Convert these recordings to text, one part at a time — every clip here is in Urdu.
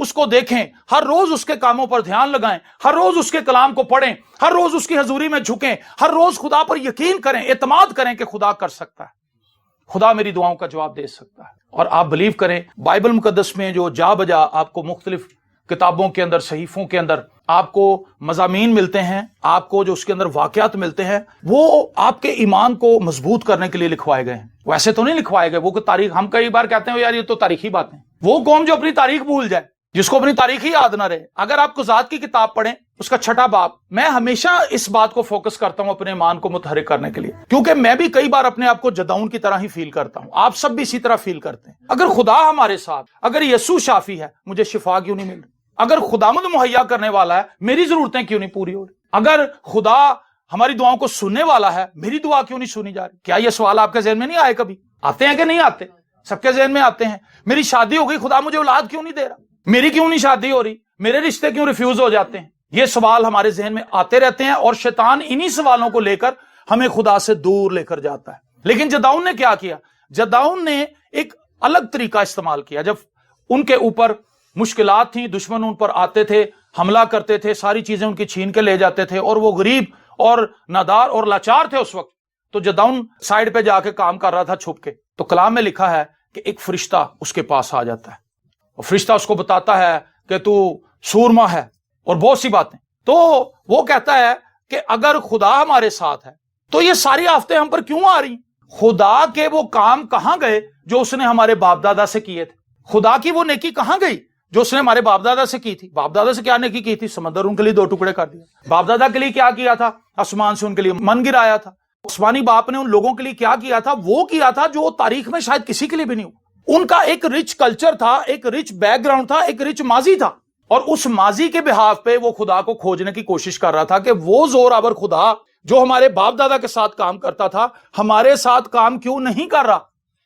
اس کو دیکھیں, ہر روز اس کے کاموں پر دھیان لگائیں, ہر روز اس کے کلام کو پڑھیں, ہر روز اس کی حضوری میں جھکیں, ہر روز خدا پر یقین کریں, اعتماد کریں کہ خدا کر سکتا ہے, خدا میری دعاؤں کا جواب دے سکتا ہے. اور آپ بلیو کریں, بائبل مقدس میں جو جا بجا آپ کو مختلف کتابوں کے اندر, صحیفوں کے اندر آپ کو مضامین ملتے ہیں, آپ کو جو اس کے اندر واقعات ملتے ہیں, وہ آپ کے ایمان کو مضبوط کرنے کے لیے لکھوائے گئے ہیں. ویسے تو نہیں لکھوائے گئے, وہ کہ تاریخ, ہم کئی بار کہتے ہیں یار یہ تو تاریخی باتیں, وہ قوم جو اپنی تاریخ بھول جائے, جس کو اپنی تاریخ ہی یاد نہ رہے. اگر آپ قضات کی کتاب پڑھیں, اس کا 6واں باب, میں ہمیشہ اس بات کو فوکس کرتا ہوں اپنے ایمان کو متحرک کرنے کے لیے, کیونکہ میں بھی کئی بار اپنے آپ کو جدعون کی طرح ہی فیل کرتا ہوں, آپ سب بھی اسی طرح فیل کرتے ہیں. اگر خدا ہمارے ساتھ, اگر یسوع شافی ہے, مجھے شفا کیوں نہیں مل رہی؟ اگر خداوند مہیا کرنے والا ہے, میری ضرورتیں کیوں نہیں پوری ہو رہی؟ اگر خدا ہماری دعاؤں کو سننے والا ہے, میری دعا کیوں نہیں سنی جا رہی؟ کیا یہ سوال آپ کے ذہن میں نہیں آئے کبھی؟ آتے ہیں کہ نہیں آتے؟ سب کے ذہن میں آتے ہیں. میری شادی ہو گئی, خدا مجھے اولاد کیوں نہیں دے رہا؟ میری کیوں نہیں شادی ہو رہی؟ میرے رشتے کیوں ریفیوز ہو جاتے ہیں؟ یہ سوال ہمارے ذہن میں آتے رہتے ہیں, اور شیطان انہی سوالوں کو لے کر ہمیں خدا سے دور لے کر جاتا ہے. لیکن جدعون نے کیا کیا؟ جدعون نے ایک الگ طریقہ استعمال کیا. جب ان کے اوپر مشکلات تھیں, دشمن ان پر آتے تھے, حملہ کرتے تھے, ساری چیزیں ان کی چھین کے لے جاتے تھے, اور وہ غریب اور نادار اور لاچار تھے اس وقت, تو جدعون سائڈ پہ جا کے کام کر رہا تھا چھپ کے. تو کلام میں لکھا ہے کہ ایک فرشتہ اس کے پاس آ جاتا ہے, اور فرشتہ اس کو بتاتا ہے کہ تو سورما ہے اور بہت سی باتیں. تو وہ کہتا ہے کہ اگر خدا ہمارے ساتھ ہے تو یہ ساری آفتیں ہم پر کیوں آ رہی؟ خدا کے وہ کام کہاں گئے جو اس نے ہمارے باپ دادا سے کیے تھے؟ خدا کی وہ نیکی کہاں گئی جو اس نے ہمارے باپ دادا سے کی تھی؟ باپ دادا سے کیا نیکی کی تھی؟ سمندر ان کے لیے 2 ٹکڑے کر دیا. باپ دادا کے لیے کیا کیا تھا؟ آسمان سے ان کے لیے من گرایا تھا. آسمانی باپ نے ان لوگوں کے لیے کیا کیا تھا؟ وہ کیا تھا جو تاریخ میں شاید کسی کے لیے بھی نہیں ہوا. ان کا ایک رچ کلچر تھا, ایک رچ بیک گراؤنڈ تھا, ایک رچ ماضی تھا, اور اس ماضی کے بہاف پہ وہ خدا کو کھوجنے کی کوشش کر رہا تھا کہ وہ زور آور خدا جو ہمارے باپ دادا کے ساتھ کام کرتا تھا, ہمارے ساتھ کام کیوں نہیں کر رہا؟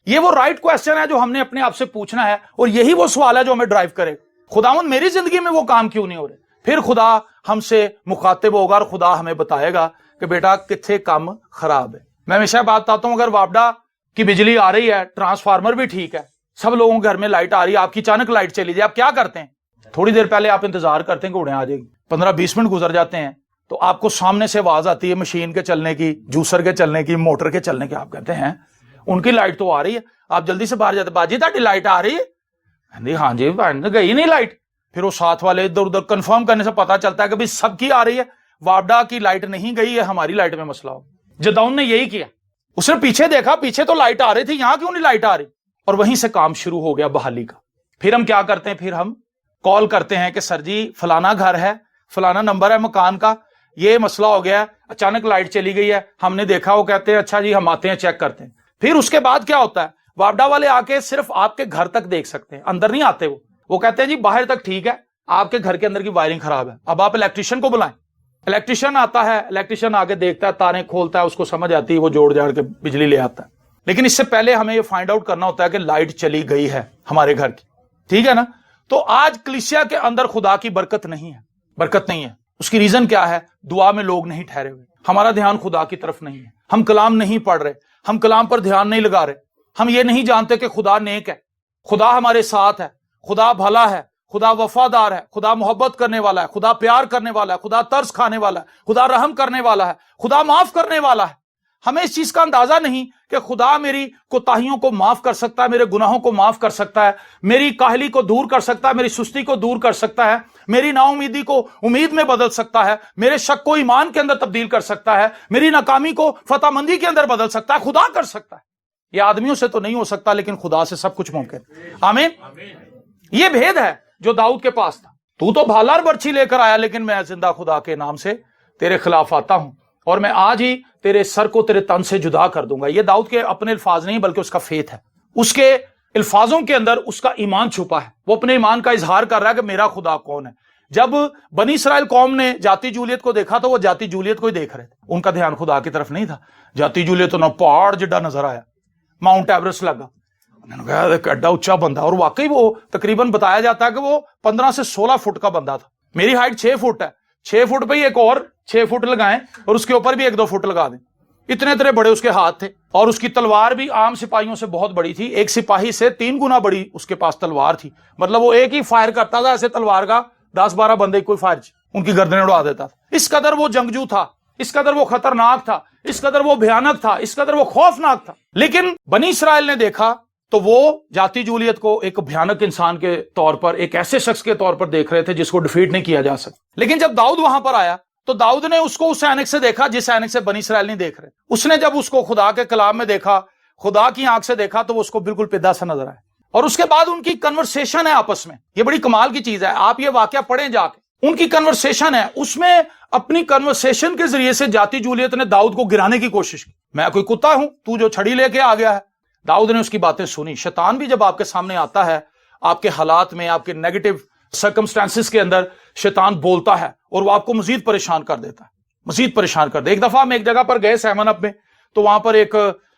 یہ وہ رائٹ کوسچن ہے جو ہم نے اپنے آپ سے پوچھنا ہے, اور یہی وہ سوال ہے جو ہمیں ڈرائیو کرے. خداوند میری زندگی میں وہ کام کیوں نہیں ہو رہے؟ پھر خدا ہم سے مخاطب ہوگا, اور خدا ہمیں بتائے گا کہ بیٹا کتنے کام خراب ہے. میں ہمیشہ بات بتاتا ہوں, اگر واپڈا کی بجلی آ رہی ہے, ٹرانسفارمر بھی ٹھیک ہے, سب لوگوں کے گھر میں لائٹ آ رہی ہے, آپ کی اچانک لائٹ چلی جائے, آپ کیا کرتے ہیں؟ تھوڑی دیر پہلے آپ انتظار کرتے ہیں کہ اڑیں آ جائے گی, 15-20 منٹ گزر جاتے ہیں, تو آپ کو سامنے سے آواز آتی ہے مشین کے چلنے کی, جوسر کے چلنے کی, موٹر کے چلنے کی. آپ کہتے ہیں ان کی لائٹ تو آ رہی ہے, آپ جلدی سے باہر جاتے, باجی تاری لائٹ آ رہی ہے؟ ہاں جی, گئی نہیں لائٹ. پھر وہ ساتھ والے ادھر ادھر کنفرم کرنے سے پتا چلتا ہے کہ بھائی سب کی آ رہی ہے, واپڈا کی لائٹ نہیں گئی ہے, ہماری لائٹ میں مسئلہ ہو. جدعون نے یہی کیا, اس نے پیچھے دیکھا, پیچھے تو لائٹ آ رہی تھی, یہاں کیوں نہیں لائٹ آ رہی؟ اور وہیں سے کام شروع ہو گیا بحالی کا. پھر ہم کیا کرتے ہیں؟ پھر ہم کال کرتے ہیں کہ سر جی فلانا گھر ہے, فلانا نمبر ہے مکان کا, یہ مسئلہ ہو گیا ہے, اچانک لائٹ چلی گئی ہے, ہم نے دیکھا. وہ کہتے ہیں اچھا جی ہم آتے ہیں چیک کرتے ہیں. پھر اس کے بعد کیا ہوتا ہے؟ واپڈا والے آ کے صرف آپ کے گھر تک دیکھ سکتے ہیں, اندر نہیں آتے. وہ کہتے ہیں جی باہر تک ٹھیک ہے, آپ کے گھر کے اندر کی وائرنگ خراب ہے, اب آپ الیکٹریشین کو بلائیں. الیکٹریشین آتا ہے, الیکٹریشین آگے دیکھتا ہے, تاریں کھولتا ہے, اس کو سمجھ آتی ہے, وہ جوڑ جاڑ کے بجلی لے آتا ہے. لیکن اس سے پہلے ہمیں یہ فائنڈ آؤٹ کرنا ہوتا ہے کہ لائٹ چلی گئی ہے ہمارے گھر کی, ٹھیک ہے نا. تو آج کلیسیا کے اندر خدا کی برکت نہیں ہے, برکت نہیں ہے. اس کی ریزن کیا ہے؟ دعا میں لوگ نہیں ٹھہرے ہوئے, ہمارا دھیان خدا کی طرف نہیں ہے, ہم کلام نہیں پڑھ رہے, ہم کلام پر دھیان نہیں لگا رہے, ہم یہ نہیں جانتے کہ خدا نیک ہے, خدا ہمارے ساتھ ہے, خدا بھلا ہے, خدا وفادار ہے, خدا محبت کرنے والا ہے, خدا پیار کرنے والا ہے, خدا ترس کھانے والا ہے, خدا رحم کرنے والا ہے, خدا معاف کرنے والا ہے. ہمیں اس چیز کا اندازہ نہیں کہ خدا میری کوتاہیوں کو معاف کر سکتا ہے, میرے گناہوں کو معاف کر سکتا ہے, میری کاہلی کو دور کر سکتا ہے, میری سستی کو دور کر سکتا ہے, میری نا امیدی کو امید میں بدل سکتا ہے, میرے شک کو ایمان کے اندر تبدیل کر سکتا ہے, میری ناکامی کو فتح مندی کے اندر بدل سکتا ہے. خدا کر سکتا ہے. یہ آدمیوں سے تو نہیں ہو سکتا, لیکن خدا سے سب کچھ ممکن. آمین. یہ بھید ہے جو داؤد کے پاس تھا. تو بھالار برچھی لے کر آیا, لیکن میں زندہ خدا کے نام سے تیرے خلاف آتا ہوں, اور میں آج ہی تیرے سر کو تیرے تن سے جدا کر دوں گا. یہ داؤد کے اپنے الفاظ نہیں, بلکہ اس کا فیتھ ہے. اس کے الفاظوں کے اندر اس کا ایمان چھپا ہے. وہ اپنے ایمان کا اظہار کر رہا ہے کہ میرا خدا کون ہے. جب بنی اسرائیل قوم نے جاتی جولیت کو دیکھا تو وہ جاتی جولیت کو ہی دیکھ رہے تھے, ان کا دھیان خدا کی طرف نہیں تھا. جاتی جولیت تو نہ پہاڑ جڈا نظر آیا, ماؤنٹ ایوریسٹ لگا, انہوں نے کہا ایڈا اونچا بندہ. اور واقعی وہ تقریباً بتایا جاتا ہے کہ وہ 15 سے 16 فٹ کا بندہ تھا. میری ہائٹ 6 فٹ ہے, 6 فٹ پہ ہی ایک اور 6 فٹ لگائیں اور اس کے اوپر بھی 1-2 فٹ لگا دیں. اتنے اتنے بڑے اس کے ہاتھ تھے اور اس کی تلوار بھی عام سپاہیوں سے بہت بڑی تھی، ایک سپاہی سے 3 گنا بڑی اس کے پاس تلوار تھی، مطلب وہ ایک ہی فائر کرتا تھا ایسے تلوار کا 10-12 بندے کوئی فائر ان کی گردنیں اڑا دیتا تھا۔ اس قدر وہ جنگجو تھا، اس قدر وہ خطرناک تھا، اس قدر وہ بھیانک تھا، اس قدر وہ خوفناک تھا۔ لیکن بنی اسرائیل نے دیکھا تو وہ جاتی جولیت کو ایک بھیانک انسان کے طور پر، ایک ایسے شخص کے طور پر دیکھ رہے تھے جس کو ڈیفیٹ نہیں کیا جا سکتا۔ لیکن جب داؤد وہاں پر آیا تو داؤد نے اس کو اس اینک سے دیکھا جس اینک سے بنی اسرائیل نہیں دیکھ رہے۔ اس نے جب اس کو خدا کے کلام میں دیکھا، خدا کی آنکھ سے دیکھا، تو وہ اس کو بالکل پیدا سا نظر آیا۔ اور اس کے بعد ان کی کنورسیشن ہے آپس میں، یہ بڑی کمال کی چیز ہے، آپ یہ واقعہ پڑھیں جا کے، ان کی کنورسیشن ہے، اس میں اپنی کنورسیشن کے ذریعے سے جاتی جولیت نے داؤد کو گرانے کی کوشش کی۔ میں کوئی کتا ہوں تو جو چھڑی لے کے آ گیا ہے؟ داؤد نے اس کی باتیں سنی۔ شیطان بھی جب آپ کے سامنے آتا ہے، آپ کے حالات میں، آپ کے نیگیٹو سرکمسٹانسز کے اندر شیطان بولتا ہے اور وہ آپ کو مزید پریشان کر دیتا ہے، مزید پریشان کر دے۔ ایک دفعہ ہم ایک جگہ پر گئے سیون اپ میں، تو وہاں پر ایک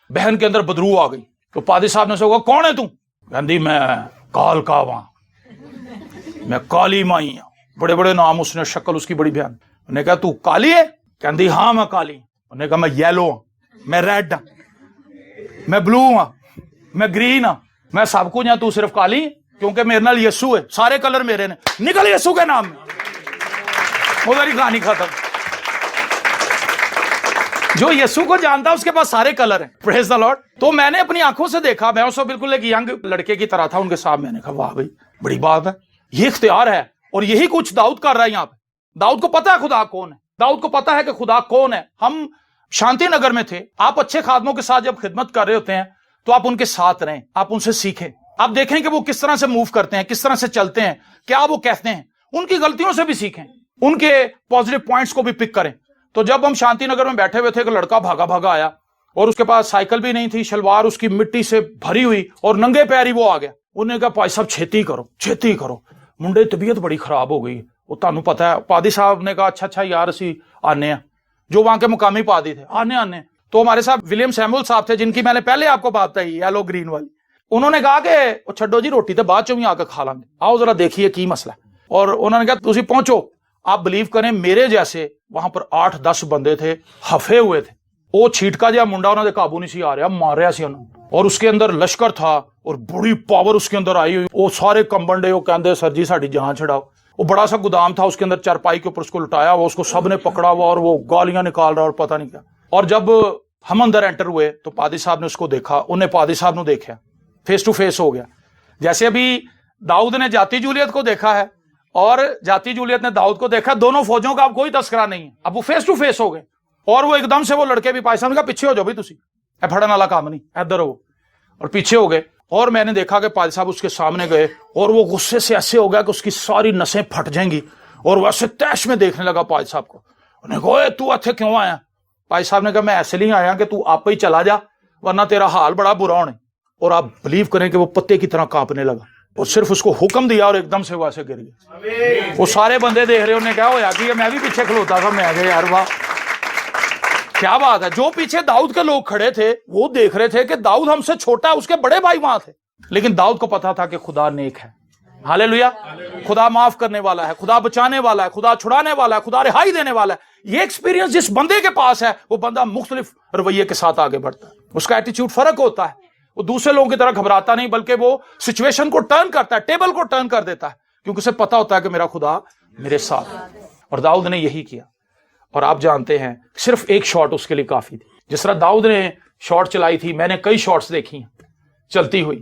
بہن کے اندر بدرو آ گئی، تو پادری صاحب نے سے کہا کون ہے تم؟ کہندی میں کال کا وہاں، میں کالی مائی ہوں، بڑے بڑے نام اس نے، شکل اس کی بڑی بہن نے کہا تو کالی ہے؟ کہندی ہاں میں کالی ہوں۔ انہوں نے کہا میں یلو ہوں، میں ریڈ ہوں، میں بلو ہوں، میں گرین ہوں، میں سب کچھ ہوں، تو صرف کالی ہے کیونکہ میرے نال یسو ہے، سارے کلر میرے نے، نکل یسو کے نام میں۔ وہ میری کہانی ختم۔ جو یسو کو جانتا اس کے پاس سارے کلر ہیں، پریز دی لارڈ۔ تو میں نے اپنی آنکھوں سے دیکھا، میں اس وقت بالکل ایک ینگ لڑکے کی طرح تھا ان کے ساتھ، میں نے کہا واہ بھائی بڑی بات ہے، یہ اختیار ہے، اور یہی کچھ داؤد کر رہا ہے یہاں پہ۔ داؤد کو پتا ہے خدا کون ہے، داؤد کو پتا ہے کہ خدا کون ہے۔ ہم شانتی نگر میں تھے، آپ اچھے خادموں کے ساتھ جب خدمت کر رہے ہوتے ہیں تو آپ ان کے ساتھ رہیں، آپ ان سے سیکھیں، آپ دیکھیں کہ وہ کس طرح سے موو کرتے ہیں، کس طرح سے چلتے ہیں، کیا وہ کہتے ہیں، ان کی غلطیوں سے بھی سیکھیں، ان کے پازیٹیو پوائنٹس کو بھی پک کریں۔ تو جب ہم شانتی نگر میں بیٹھے ہوئے تھے، ایک لڑکا بھاگا بھاگا آیا اور اس کے پاس سائیکل بھی نہیں تھی، شلوار اس کی مٹی سے بھری ہوئی اور ننگے پیری وہ آ گیا۔ انہوں نے کہا پادری صاحب چھیتی کرو، چھیتی کرو، منڈے طبیعت بڑی خراب ہو گئی، وہ تانوں پتا ہے۔ پادری صاحب نے کہا اچھا یار اسی آنے ہیں، جو وہاں کے مقامی پادری تھے، آنے۔ تو ہمارے ساتھ ولیم سیمول صاحب تھے، جن کی میں نے پہلے آپ کو بات بتائی، یلو گرین والی۔ انہوں نے کہا کہ چھڈو جی روٹی تو بعد چوں ہی آ کے کھا لیں گے، آؤ ذرا دیکھیے کی مسئلہ ہے۔ اور انہوں نے کہا تسی پہنچو، آپ بلیو کریں میرے جیسے وہاں پر 8-10 بندے تھے، ہفے ہوئے تھے۔ وہ چھیٹکا جہا منڈا انہوں نے قابو نہیں سی آ رہا، مار رہا سی انہوں، اور اس کے اندر لشکر تھا اور بڑی پاور اس کے اندر آئی ہوئی۔ وہ سارے کمبنڈے وہ کہندے سر جی ساڈی جان چھڑاؤ۔ وہ بڑا سا گودام تھا، اس کے اندر چارپائی کے اوپر اس کو لٹایا ہوا، اس کو سب نے پکڑا ہوا اور وہ گالیاں نکال رہا اور پتہ نہیں کیا۔ اور جب ہم اندر انٹر ہوئے تو پادری صاحب نے اس کو دیکھا، انہیں پادری صاحب نے دیکھا، فیس ٹو فیس ہو گیا۔ جیسے ابھی داؤد نے جاتی جولیت کو دیکھا ہے اور جاتی جولیت نے داؤد کو دیکھا، دونوں فوجوں کا اب کوئی تذکرہ نہیں ہے، اب وہ فیس ٹو فیس ہو گئے۔ اور وہ ایک دم سے وہ لڑکے بھی پاکستان کا پیچھے ہو جاؤ بھائی تسی، اے پھڑن والا کام نہیں، ادھر ہو، اور پیچھے ہو گئے۔ اور میں نے دیکھا کہ پادری صاحب اس کے سامنے گئے اور وہ غصے سے ایسے ہو گیا کہ اس کی ساری نسیں پھٹ جائیں گی، اور وہ ایسے تیش میں دیکھنے لگا پادری صاحب کو۔ انہوں نے کہا اے تو اتھے کیوں آیا؟ پادری صاحب نے کہا میں ایسے نہیں آیا کہ تو آپ ہی چلا جا ورنہ تیرا حال بڑا برا ہونے۔ اور آپ بلیو کریں کہ وہ پتے کی طرح کانپنے لگا، اور صرف اس کو حکم دیا اور ایک دم سے وہ ایسے گر گیا۔ وہ سارے بندے دیکھ رہے، انہوں نے کہا ہوا کہ میں بھی پیچھے کھلوتا تھا، میں کہا یار واہ کیا بات ہے۔ جو پیچھے داؤد کے لوگ کھڑے تھے وہ دیکھ رہے تھے کہ داؤد ہم سے چھوٹا ہے، اس کے بڑے بھائی وہاں تھے، لیکن داؤد کو پتا تھا کہ خدا نیک ہے، ہاللیلویا، خدا معاف کرنے والا ہے، خدا بچانے والا ہے، خدا چھڑانے والا ہے، خدا رہائی دینے والا ہے۔ یہ ایکسپیرینس جس بندے کے پاس ہے وہ بندہ مختلف رویے کے ساتھ آگے بڑھتا ہے، اس کا ایٹیچیوڈ فرق ہوتا ہے، وہ دوسرے لوگوں کی طرح گھبراتا نہیں بلکہ وہ سچویشن کو ٹرن کرتا ہے، ٹیبل کو ٹرن کر دیتا ہے، کیونکہ اسے پتا ہوتا ہے کہ میرا خدا میرے ساتھ ہے۔ اور داؤد نے یہی کیا، اور آپ جانتے ہیں صرف ایک شاٹ اس کے لیے کافی تھی۔ جس طرح داؤد نے شاٹ چلائی تھی، میں نے کئی شاٹس دیکھی ہیں چلتی ہوئی،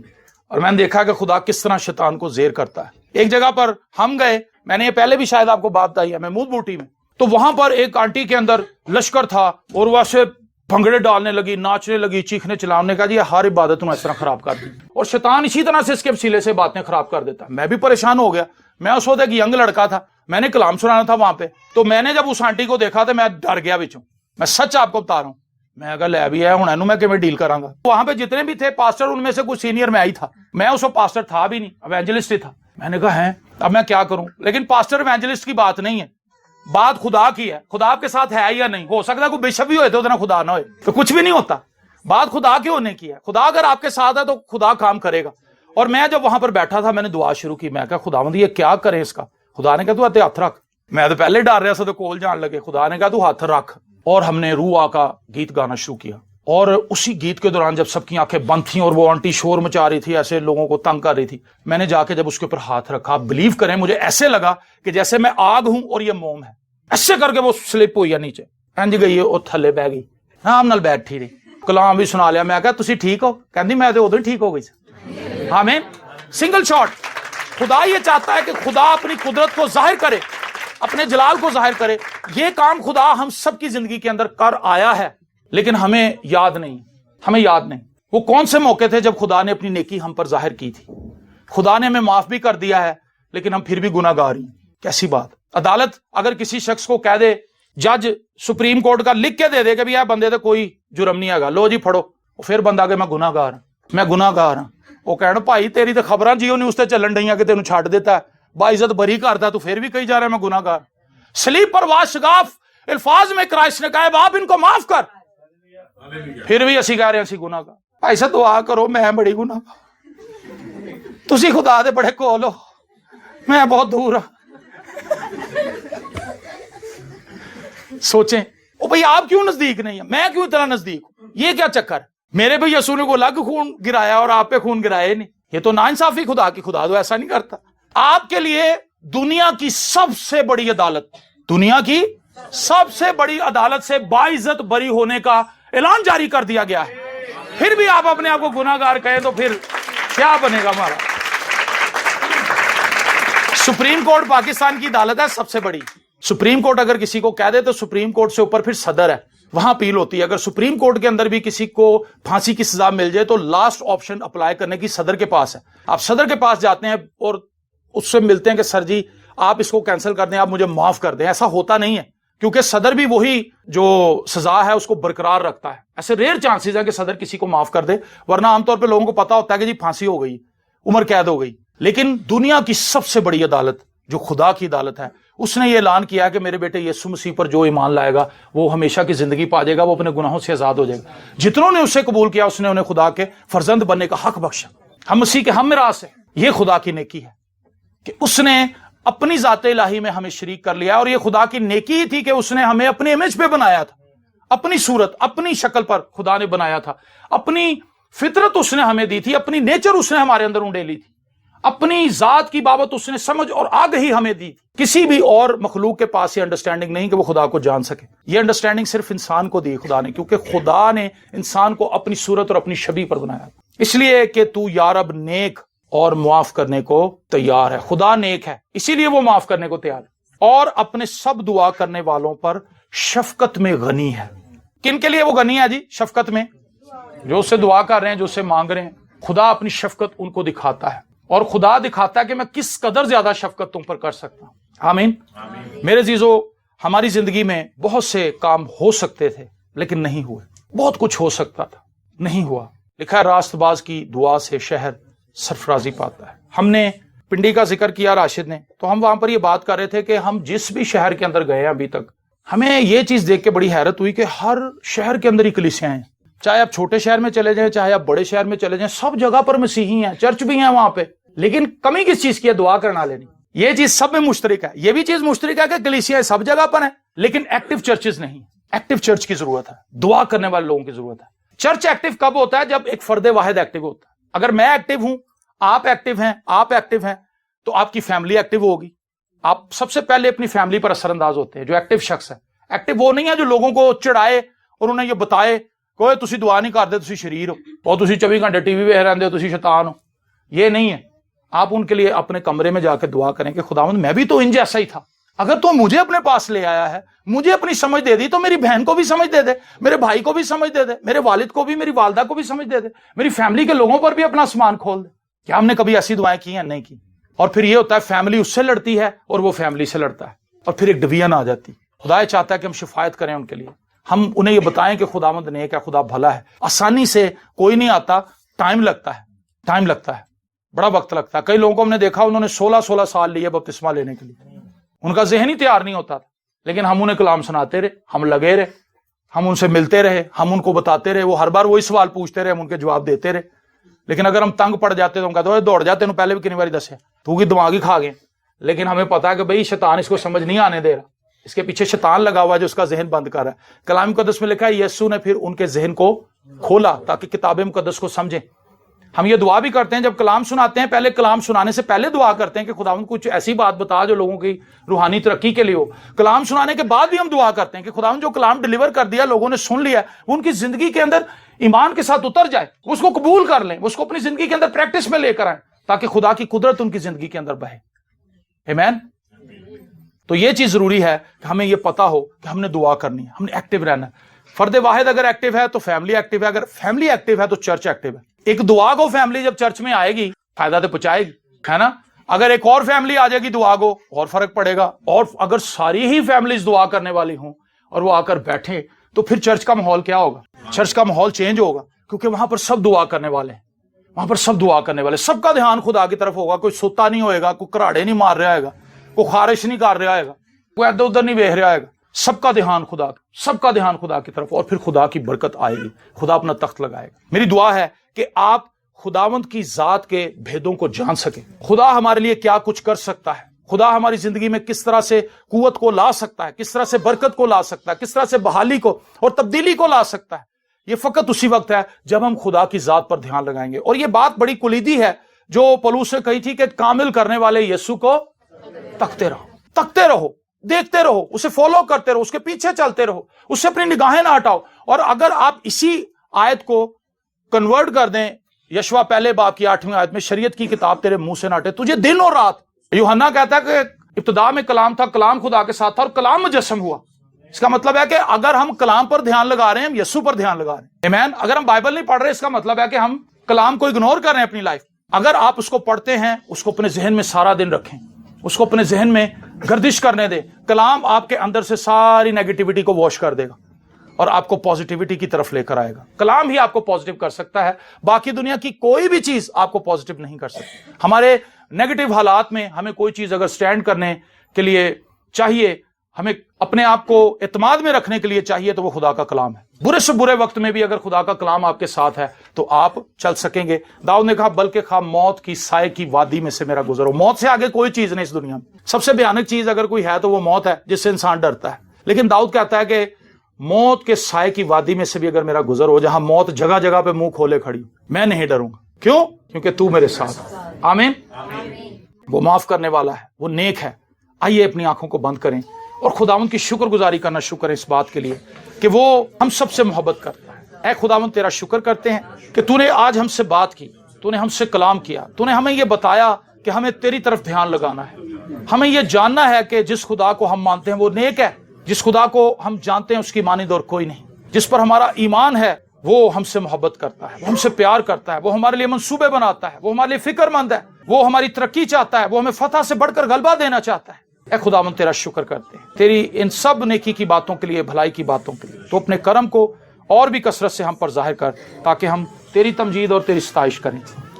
اور میں نے دیکھا کہ خدا کس طرح شیطان کو زیر کرتا ہے۔ ایک جگہ پر ہم گئے، میں نے یہ پہلے بھی شاید آپ کو بات بتائی ہے، محمود بوٹی میں، تو وہاں پر ایک آنٹی کے اندر لشکر تھا اور وہ ایسے بھنگڑے ڈالنے لگی، ناچنے لگی، چیخنے چلانے کا، جی ہر عبادت انہوں نے اس طرح خراب کر دی، اور شیطان اسی طرح سے اس کے وسیلے سے باتیں خراب کر دیتا ہے۔ میں بھی پریشان ہو گیا، میں اس وقت ایک ینگ لڑکا تھا، میں نے کلام سنانا تھا وہاں پہ، تو میں نے جب اس آنٹی کو دیکھا تو میں ڈر گیا بچوں، میں سچ آپ کو بتا رہا ہوں، میں کہا لے بھی ہے ہوں اینو میں کیویں ڈیل کراں گا۔ وہاں پہ جتنے بھی تھے پاسٹر، ان میں سے کوئی سینئر میں ہی تھا، میں اس وقت پاسٹر تھا بھی نہیں، ایونجلسٹ ہی تھا۔ میں نے کہا ہیں اب میں کیا کروں، لیکن پاسٹر ایونجلسٹ کی بات نہیں ہے، بات خدا کی ہے، خدا آپ کے ساتھ ہے یا نہیں۔ ہو سکتا ہے کوئی بشپ بھی ہوئے تو اتنا خدا نہ ہوئے تو کچھ بھی نہیں ہوتا، بات خدا کے ہونے کی ہے۔ خدا اگر آپ کے ساتھ ہے تو خدا کام کرے گا۔ اور میں جب وہاں پر بیٹھا تھا میں نے دعا شروع کی، میں کہا خداوند یہ کیا کریں اس کا؟ خدا نے کہا تو ہاتھ رکھ۔ میں تو پہلے ڈر رہا سا تو کول جان لگے، خدا نے کہا تو ہاتھ رکھ۔ اور ہم نے روح کا گیت گانا شروع کیا، اور اسی گیت کے دوران جب سب کی آنکھیں بند تھیں اور وہ آنٹی شور مچا رہی تھی، ایسے لوگوں کو تنگ کر رہی تھی، میں نے جا کے جب اس کے اوپر ہاتھ رکھا، بلیو کریں مجھے ایسے لگا کہ جیسے میں آگ ہوں اور یہ موم ہے، ایسے کر کے وہ سلپ ہوئی ہے نیچے، انج گئی وہ تھلے بہ گئی، آرام نال بیٹھی رہی، کلام بھی سنا لیا۔ میں کہا تسی ٹھیک ہو؟ کہندی میں تو ادھر ٹھیک ہو گئی سی۔ آمین۔ Single shot. خدا یہ چاہتا ہے کہ خدا اپنی قدرت کو ظاہر کرے، اپنے جلال کو ظاہر کرے۔ یہ کام خدا ہم سب کی زندگی کے اندر کر آیا ہے، لیکن ہمیں یاد نہیں، ہمیں یاد نہیں۔ وہ کون سے موقع تھے جب خدا نے اپنی نیکی ہم پر ظاہر کی تھی؟ خدا نے ہمیں معاف بھی کر دیا ہے، لیکن ہم پھر بھی گناہ گار ہیں۔ کیسی بات! عدالت اگر کسی شخص کو کہہ دے، جج سپریم کورٹ کا لکھ کے دے دے کہ بھی بندے تے کوئی جرم نہیں ہے، لو جی پھڑو، پھر بندہ کہ میں گناہ گار ہوں، میں گناہ گار ہوں، وہ کہنا بھائی تیری تو خبراں جیو نہیں اس تے چلن ڈیاں کہ تینوں چھڈ دیتا ہے، باعزت بری کرتا، تو پھر بھی کہی جا رہا ہے میں گناہ گار۔ سلیب پر واشگاف الفاظ میں کرائسٹ نے کہا باپ ان کو معاف کر، پھر بھی اسی کہہ رہے ہیں اسی گناہ گار۔ ایسا دعا کرو میں بڑی گناہ گار، تسی خدا دے بڑے کول ہو، میں بہت دور ہوں۔ سوچیں او بھئی آپ کیوں نزدیک نہیں ہیں، میں کیوں اتنا نزدیک ہوں؟ یہ کیا چکر؟ میرے بھئی یسوع نے کو الگ خون گرایا اور آپ پہ خون گرائے نہیں، یہ تو ناانصافی خدا کی، خدا تو ایسا نہیں کرتا۔ آپ کے لیے دنیا کی سب سے بڑی عدالت، دنیا کی سب سے بڑی عدالت سے باعزت بری ہونے کا اعلان جاری کر دیا گیا ہے، پھر بھی آپ اپنے آپ کو گناہ گار کہیں تو پھر کیا بنے گا ہمارا؟ سپریم کورٹ پاکستان کی عدالت ہے سب سے بڑی۔ سپریم کورٹ اگر کسی کو کہہ دے تو سپریم کورٹ سے اوپر پھر صدر ہے، وہاں اپیل ہوتی ہے۔ اگر سپریم کورٹ کے اندر بھی کسی کو پھانسی کی سزا مل جائے تو لاسٹ آپشن اپلائی کرنے کی صدر کے پاس ہے۔ آپ صدر کے پاس جاتے ہیں اور اس سے ملتے ہیں کہ سر جی آپ اس کو کینسل کر دیں، آپ مجھے معاف کر دیں۔ ایسا ہوتا نہیں ہے، کیونکہ صدر بھی وہی جو سزا ہے اس کو برقرار رکھتا ہے۔ ایسے ریئر چانسز ہیں کہ صدر کسی کو معاف کر دے، ورنہ عام طور پہ لوگوں کو پتا ہوتا ہے کہ جی پھانسی ہو گئی، عمر قید ہو گئی۔ لیکن دنیا کی سب سے بڑی عدالت جو خدا کی عدالت ہے، اس نے یہ اعلان کیا کہ میرے بیٹے یسوع مسیح پر جو ایمان لائے گا وہ ہمیشہ کی زندگی پا جائے گا، وہ اپنے گناہوں سے آزاد ہو جائے گا۔ جتنوں نے اسے قبول کیا اس نے انہیں خدا کے فرزند بننے کا حق بخشا۔ ہم مسیح کے ہم میراث ہیں۔ یہ خدا کی نیکی ہے کہ اس نے اپنی ذات الہی میں ہمیں شریک کر لیا، اور یہ خدا کی نیکی ہی تھی کہ اس نے ہمیں اپنے امیج پہ بنایا تھا، اپنی صورت اپنی شکل پر خدا نے بنایا تھا، اپنی فطرت اس نے ہمیں دی تھی، اپنی نیچر اس نے ہمارے اندر اونڈیلی تھی، اپنی ذات کی بابت اس نے سمجھ اور آگہی ہمیں دی تھی۔ کسی بھی اور مخلوق کے پاس یہ انڈرسٹینڈنگ نہیں کہ وہ خدا کو جان سکے۔ یہ انڈرسٹینڈنگ صرف انسان کو دی خدا نے، کیونکہ خدا نے انسان کو اپنی صورت اور اپنی شبیہ پر بنایا، اس لیے کہ تو یا رب نیک اور معاف کرنے کو تیار ہے۔ خدا نیک ہے، اسی لیے وہ معاف کرنے کو تیار ہے، اور اپنے سب دعا کرنے والوں پر شفقت میں غنی ہے۔ کن کے لیے وہ غنی ہے جی؟ شفقت میں، جو اس سے دعا کر رہے ہیں، جو اس سے مانگ رہے ہیں۔ خدا اپنی شفقت ان کو دکھاتا ہے، اور خدا دکھاتا ہے کہ میں کس قدر زیادہ شفقت تم پر کر سکتا ہوں۔ آمین۔ میرے عزیزو، ہماری زندگی میں بہت سے کام ہو سکتے تھے لیکن نہیں ہوئے، بہت کچھ ہو سکتا تھا نہیں ہوا۔ لکھا ہے راست باز کی دعا سے شہر سرفرازی پاتا ہے۔ ہم نے پنڈی کا ذکر کیا راشد نے، تو ہم وہاں پر یہ بات کر رہے تھے کہ ہم جس بھی شہر کے اندر گئے ہیں ابھی تک، ہمیں یہ چیز دیکھ کے بڑی حیرت ہوئی کہ ہر شہر کے اندر ہی کلیسیاں ہیں۔ چاہے آپ چھوٹے شہر میں چلے جائیں، چاہے آپ بڑے شہر میں چلے جائیں، سب جگہ پر مسیحی ہیں، چرچ بھی ہیں وہاں پہ۔ لیکن کمی کس چیز کی ہے؟ دعا کرنا لینی۔ یہ چیز سب میں مشترک ہے۔ یہ بھی چیز مشترک ہے کہ کلیسیاں سب جگہ پر ہیں، لیکن ایکٹیو چرچز نہیں۔ ایکٹیو چرچ کی ضرورت ہے، دعا کرنے والے لوگوں کی ضرورت ہے۔ چرچ ایکٹیو کب ہوتا ہے؟ جب ایک فرد واحد ایکٹیو ہوتا ہے۔ اگر میں ایکٹیو ہوں، آپ ایکٹیو ہیں، آپ ایکٹیو ہیں، تو آپ کی فیملی ایکٹیو ہوگی۔ آپ سب سے پہلے اپنی فیملی پر اثر انداز ہوتے ہیں۔ جو ایکٹیو شخص ہے، ایکٹیو وہ نہیں ہے جو لوگوں کو چڑھائے اور انہیں یہ بتائے کہ تسی دعا نہیں کرتے، تسی شریر ہو، اور تسی 24 گھنٹے ٹی وی پہ رہندے ہو، تسی شیطان ہو۔ یہ نہیں ہے۔ آپ ان کے لیے اپنے کمرے میں جا کے دعا کریں کہ خداوند میں بھی تو ان جیسا ہی تھا، اگر تو مجھے اپنے پاس لے آیا ہے، مجھے اپنی سمجھ دے دی، تو میری بہن کو بھی سمجھ دے دے، میرے بھائی کو بھی سمجھ دے دے، میرے والد کو بھی، میری والدہ کو بھی سمجھ دے دے، میری فیملی کے لوگوں پر بھی اپنا آسمان کھول دے۔ کیا ہم نے کبھی ایسی دعائیں کی ہیں؟ نہیں کی۔ اور پھر یہ ہوتا ہے فیملی اس سے لڑتی ہے اور وہ فیملی سے لڑتا ہے، اور پھر ایک ڈویژن آ جاتی۔ خدا یہ چاہتا ہے کہ ہم شفاعت کریں ان کے لیے، ہم انہیں یہ بتائیں کہ خداوند نیک ہے، خدا بھلا ہے۔ آسانی سے کوئی نہیں آتا، ٹائم لگتا ہے، ٹائم لگتا ہے، بڑا وقت لگتا ہے۔ کئی لوگوں کو ہم نے دیکھا انہوں نے 16 سال لیے بپتسمہ لینے کے لیے، ان کا ذہن ہی تیار نہیں ہوتا تھا، لیکن ہم انہیں کلام سناتے رہے، ہم لگے رہے، ہم ان سے ملتے رہے، ہم ان کو بتاتے رہے، وہ ہر بار وہی سوال پوچھتے رہے، ہم ان کے جواب دیتے رہے۔ لیکن اگر ہم تنگ پڑ جاتے تو ہم کہتے ہیں دوڑ جاتے، انہوں پہلے بھی کنی باری دسے تو کی دماغ ہی کھا گئے۔ لیکن ہمیں پتا ہے کہ بھئی شیطان اس کو سمجھ نہیں آنے دے رہا، اس کے پیچھے شیطان لگا ہوا ہے جو اس کا ذہن بند کر رہا ہے. کلام مقدس میں لکھا ہے یسوع نے پھر ان کے ذہن کو کھولا تاکہ کتاب مقدس کو سمجھیں. ہم یہ دعا بھی کرتے ہیں جب کلام سناتے ہیں، پہلے کلام سنانے سے پہلے دعا کرتے ہیں کہ خداوند کچھ ایسی بات بتا جو لوگوں کی روحانی ترقی کے لیے ہو. کلام سنانے کے بعد بھی ہم دعا کرتے ہیں کہ خداوند جو کلام ڈیلیور کر دیا، لوگوں نے سن لیا، وہ ان کی زندگی کے اندر ایمان کے ساتھ اتر جائے، اس کو قبول کر لیں، اس کو اپنی زندگی کے اندر پریکٹس میں لے کر آئیں تاکہ خدا کی قدرت ان کی زندگی کے اندر بہے. آمین. تو یہ چیز ضروری ہے کہ ہمیں یہ پتا ہو کہ ہم نے دعا کرنی ہے، ہم نے ایکٹیو رہنا ہے. فرد واحد اگر ایکٹیو ہے تو فیملی ایکٹیو ہے، اگر فیملی ایکٹیو ہے تو چرچ ایکٹیو ہے. ایک دعا کو فیملی جب چرچ میں آئے گی فائدہ تو پہنچائے گی، ہے نا. اگر ایک اور فیملی آ جائے گی دعا کو اور فرق پڑے گا. اور اگر ساری ہی فیملیز دعا کرنے والی ہوں اور وہ آ کر بیٹھیں تو پھر چرچ کا ماحول کیا ہوگا؟ چرچ کا ماحول چینج ہوگا، کیونکہ وہاں پر سب دعا کرنے والے ہیں، وہاں پر سب دعا کرنے والے، سب کا دھیان خدا کی طرف ہوگا. کوئی سوتا نہیں ہوئے گا، کوئی کراڑے نہیں مار رہا ہے گا، کوئی خارش نہیں کر رہا ہے گا، کوئی ادھر ادھر نہیں دیکھ رہا ہے گا. سب کا دھیان خدا، سب کا دھیان خدا کی طرف، اور پھر خدا کی برکت آئے گی، خدا اپنا تخت لگائے گا. میری دعا ہے کہ آپ خداوند کی ذات کے بھیدوں کو جان سکیں. خدا ہمارے لیے کیا کچھ کر سکتا ہے، خدا ہماری زندگی میں کس طرح سے قوت کو لا سکتا ہے، کس طرح سے برکت کو لا سکتا ہے، کس طرح سے بحالی کو اور تبدیلی کو لا سکتا ہے. یہ فقط اسی وقت ہے جب ہم خدا کی ذات پر دھیان لگائیں گے. اور یہ بات بڑی کلیدی ہے جو پولس نے کہی تھی کہ کامل کرنے والے یسوع کو تکتے رہو، تکتے رہو، دیکھتے رہو، اسے فالو کرتے رہو، اس کے پیچھے چلتے رہو، اس سے اپنی نگاہیں نہ ہٹاؤ. اور اگر آپ اسی آیت کو کنورٹ کر دیں، یشوا پہلے باب کی 8ویں آیت میں، شریعت کی کتاب تیرے منہ سے نہ ہٹے تجھے دن اور رات. یوحنا کہتا ہے کہ ابتدا میں کلام تھا، کلام خدا کے ساتھ تھا اور کلام مجسم ہوا. اس کا مطلب ہے کہ اگر ہم کلام پر دھیان لگا رہے ہیں، ہم یسوع پر دھیان لگا رہے ہیں. آمین. اگر ہم بائبل نہیں پڑھ رہے، اس کا مطلب ہے کہ ہم کلام کو اگنور کر رہے ہیں اپنی لائف. اگر آپ اس کو پڑھتے ہیں، اس کو اپنے ذہن میں سارا دن رکھیں، اس کو اپنے ذہن میں گردش کرنے دیں. کلام آپ کے اندر سے ساری نیگیٹیوٹی کو واش کر دے گا اور آپ کو پازیٹیوٹی کی طرف لے کر آئے گا. کلام ہی آپ کو پازیٹیو کر سکتا ہے، باقی دنیا کی کوئی بھی چیز آپ کو پازیٹیو نہیں کر سکتی. ہمارے نیگیٹو حالات میں ہمیں کوئی چیز اگر سٹینڈ کرنے کے لیے چاہیے، ہمیں اپنے آپ کو اعتماد میں رکھنے کے لیے چاہیے، تو وہ خدا کا کلام ہے. برے سے برے وقت میں بھی اگر خدا کا کلام آپ کے ساتھ ہے تو آپ چل سکیں گے. داؤد نے کہا بلکہ خواہ موت کی سائے کی وادی میں سے میرا گزرو. موت سے آگے کوئی چیز نہیں اس دنیا میں. سب سے بھیانک چیز اگر کوئی ہے تو وہ موت ہے، جس سے انسان ڈرتا ہے. لیکن داؤد کہتا ہے کہ موت کے سائے کی وادی میں سے بھی اگر میرا گزر ہو، جہاں موت جگہ جگہ پہ منہ کھولے کھڑی، میں نہیں ڈروں گا. کیوں؟ کیونکہ تو میرے ساتھ. آمین. وہ معاف کرنے والا ہے، وہ نیک ہے. آئیے اپنی آنکھوں کو بند کریں اور خداوند کی شکر گزاری کرنا شروع کریں اس بات کے لیے کہ وہ ہم سب سے محبت کرتا ہے. اے خداوند تیرا شکر کرتے ہیں کہ تو نے آج ہم سے بات کی، تو نے ہم سے کلام کیا، تو نے ہمیں یہ بتایا کہ ہمیں تیری طرف دھیان لگانا ہے. ہمیں یہ جاننا ہے کہ جس خدا کو ہم مانتے ہیں وہ نیک ہے، جس خدا کو ہم جانتے ہیں اس کی مانند اور کوئی نہیں، جس پر ہمارا ایمان ہے وہ ہم سے محبت کرتا ہے، وہ ہم سے پیار کرتا ہے، وہ ہمارے لیے منصوبے بناتا ہے، وہ ہمارے لیے فکر مند ہے، وہ ہماری ترقی چاہتا ہے، وہ ہمیں فتح سے بڑھ کر غلبہ دینا چاہتا ہے. اے خداوند تیرا شکر کرتے ہیں تیری ان سب نیکی کی باتوں کے لیے، بھلائی کی باتوں کے لیے. تو اپنے کرم کو اور بھی کثرت سے ہم پر ظاہر کر تاکہ ہم تیری تمجید اور تیری ستائش کریں.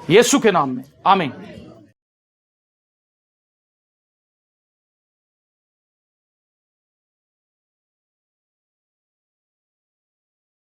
یسوع کے نام میں آمین.